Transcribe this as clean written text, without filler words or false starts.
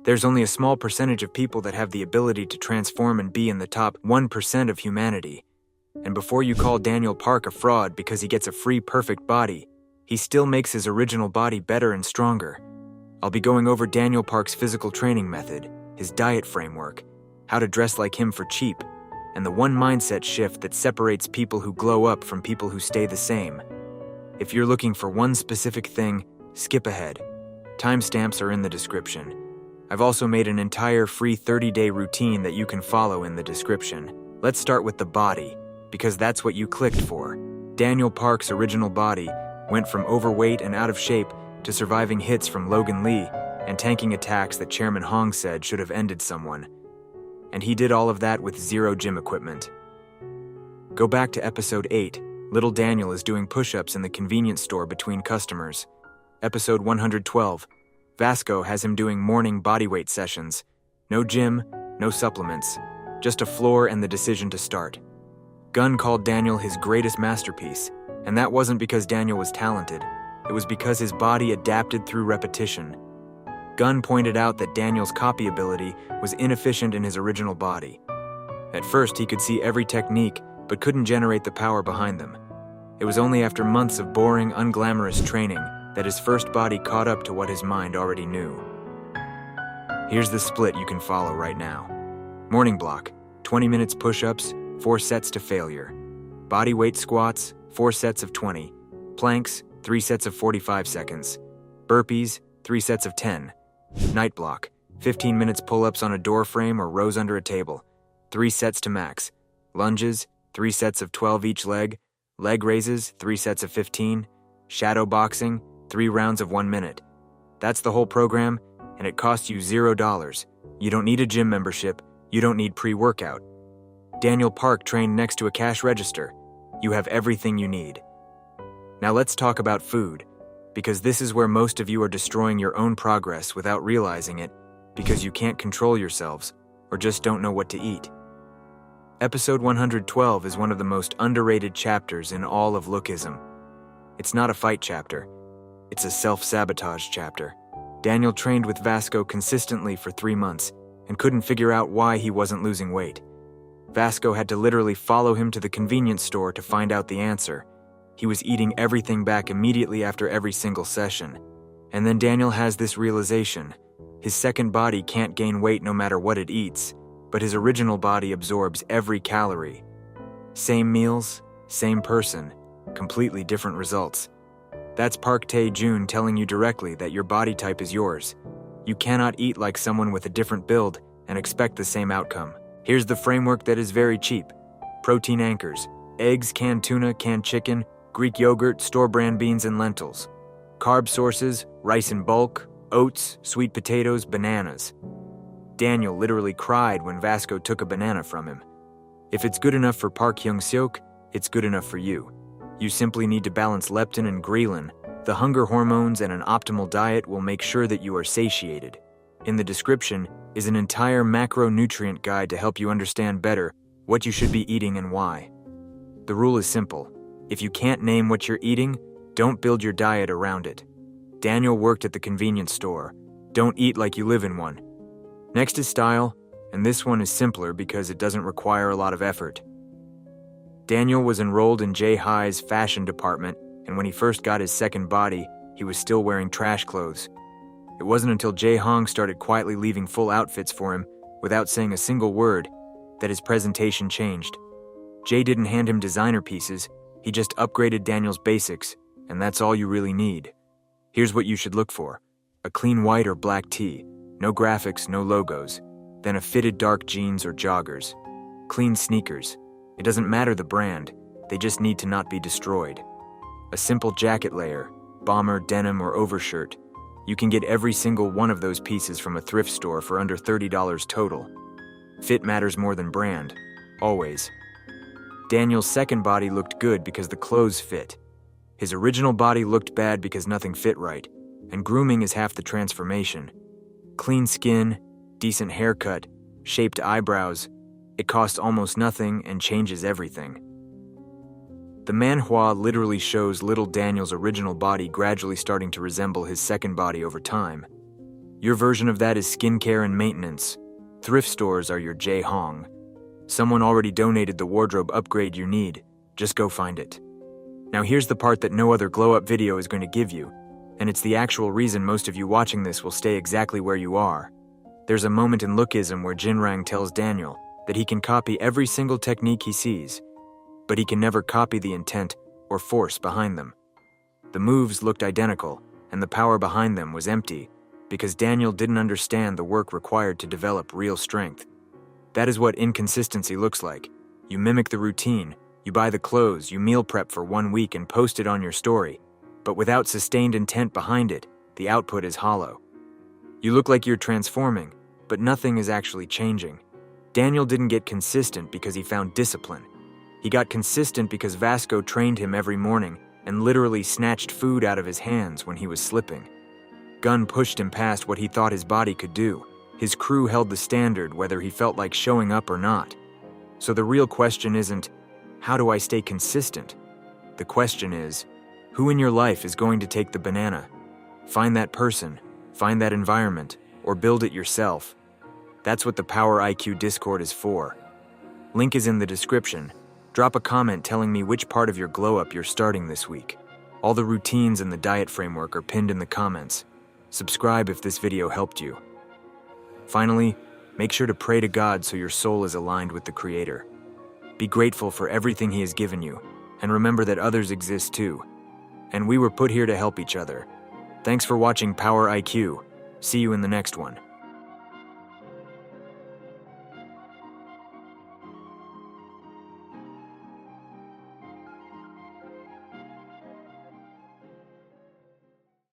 There's only a small percentage of people that have the ability to transform and be in the top 1% of humanity. And before you call Daniel Park a fraud because he gets a free perfect body, he still makes his original body better and stronger. I'll be going over Daniel Park's physical training method, his diet framework, how to dress like him for cheap, and the one mindset shift that separates people who glow up from people who stay the same. If you're looking for one specific thing, skip ahead. Timestamps are in the description. I've also made an entire free 30-day routine that you can follow in the description. Let's start with the body, because that's what you clicked for. Daniel Park's original body went from overweight and out of shape to surviving hits from Logan Lee and tanking attacks that Chairman Hong said should have ended someone. And he did all of that with zero gym equipment. Go back to episode 8. Little Daniel is doing push-ups in the convenience store between customers. Episode 112. Vasco has him doing morning bodyweight sessions. No gym, no supplements, just a floor and the decision to start. Gunn called Daniel his greatest masterpiece, and that wasn't because Daniel was talented. It was because his body adapted through repetition. Gunn pointed out that Daniel's copy ability was inefficient in his original body. At first, he could see every technique, but couldn't generate the power behind them. It was only after months of boring, unglamorous training that his first body caught up to what his mind already knew. Here's the split you can follow right now. Morning block, 20 minutes push-ups, 4 sets to failure. Body weight squats, 4 sets of 20. Planks, 3 sets of 45 seconds. Burpees, 3 sets of 10. Night block, 15 minutes pull-ups on a door frame or rows under a table. 3 sets to max. Lunges, 3 sets of 12 each leg. Leg raises, 3 sets of 15. Shadow boxing, 3 rounds of 1 minute. That's the whole program, and it costs you $0. You don't need a gym membership. You don't need pre-workout. Daniel Park trained next to a cash register. You have everything you need. Now let's talk about food, because this is where most of you are destroying your own progress without realizing it, because you can't control yourselves or just don't know what to eat. Episode 112 is one of the most underrated chapters in all of Lookism. It's not a fight chapter. It's a self-sabotage chapter. Daniel trained with Vasco consistently for 3 months and couldn't figure out why he wasn't losing weight. Vasco had to literally follow him to the convenience store to find out the answer. He was eating everything back immediately after every single session. And then Daniel has this realization. His second body can't gain weight no matter what it eats, but his original body absorbs every calorie. Same meals, same person, completely different results. That's Park Tae-jun telling you directly that your body type is yours. You cannot eat like someone with a different build and expect the same outcome. Here's the framework that is very cheap. Protein anchors: eggs, canned tuna, canned chicken, Greek yogurt, store-brand beans and lentils. Carb sources: rice in bulk, oats, sweet potatoes, bananas. Daniel literally cried when Vasco took a banana from him. If it's good enough for Park Hyung-seok, it's good enough for you. You simply need to balance leptin and ghrelin. The hunger hormones and an optimal diet will make sure that you are satiated. In the description is an entire macronutrient guide to help you understand better what you should be eating and why. The rule is simple. If you can't name what you're eating, don't build your diet around it. Daniel worked at the convenience store. Don't eat like you live in one. Next is style, and this one is simpler because it doesn't require a lot of effort. Daniel was enrolled in J-High's fashion department, and when he first got his second body, he was still wearing trash clothes. It wasn't until Jae-hong started quietly leaving full outfits for him, without saying a single word, that his presentation changed. Jay didn't hand him designer pieces, he just upgraded Daniel's basics, and that's all you really need. Here's what you should look for: a clean white or black tee, no graphics, no logos, then a fitted dark jeans or joggers. Clean sneakers. It doesn't matter the brand, they just need to not be destroyed. A simple jacket layer, bomber, denim, or overshirt. You can get every single one of those pieces from a thrift store for under $30 total. Fit matters more than brand, always. Daniel's second body looked good because the clothes fit. His original body looked bad because nothing fit right, and grooming is half the transformation. Clean skin, decent haircut, shaped eyebrows. It costs almost nothing and changes everything. The manhwa literally shows little Daniel's original body gradually starting to resemble his second body over time. Your version of that is skincare and maintenance. Thrift stores are your J-Hong. Someone already donated the wardrobe upgrade you need. Just go find it. Now here's the part that no other glow-up video is going to give you, and it's the actual reason most of you watching this will stay exactly where you are. There's a moment in Lookism where Jinrang tells Daniel that he can copy every single technique he sees, but he can never copy the intent or force behind them. The moves looked identical, and the power behind them was empty, because Daniel didn't understand the work required to develop real strength. That is what inconsistency looks like. You mimic the routine, you buy the clothes, you meal prep for 1 week and post it on your story, but without sustained intent behind it, the output is hollow. You look like you're transforming, but nothing is actually changing. Daniel didn't get consistent because he found discipline. He got consistent because Vasco trained him every morning and literally snatched food out of his hands when he was slipping. Gunn pushed him past what he thought his body could do. His crew held the standard whether he felt like showing up or not. So the real question isn't, how do I stay consistent? The question is, who in your life is going to take the banana? Find that person, find that environment, or build it yourself. That's what the Power IQ Discord is for. Link is in the description. Drop a comment telling me which part of your glow up you're starting this week. All the routines and the diet framework are pinned in the comments. Subscribe if this video helped you. Finally, make sure to pray to God so your soul is aligned with the Creator. Be grateful for everything He has given you, and remember that others exist too. And we were put here to help each other. Thanks for watching Power IQ. See you in the next one.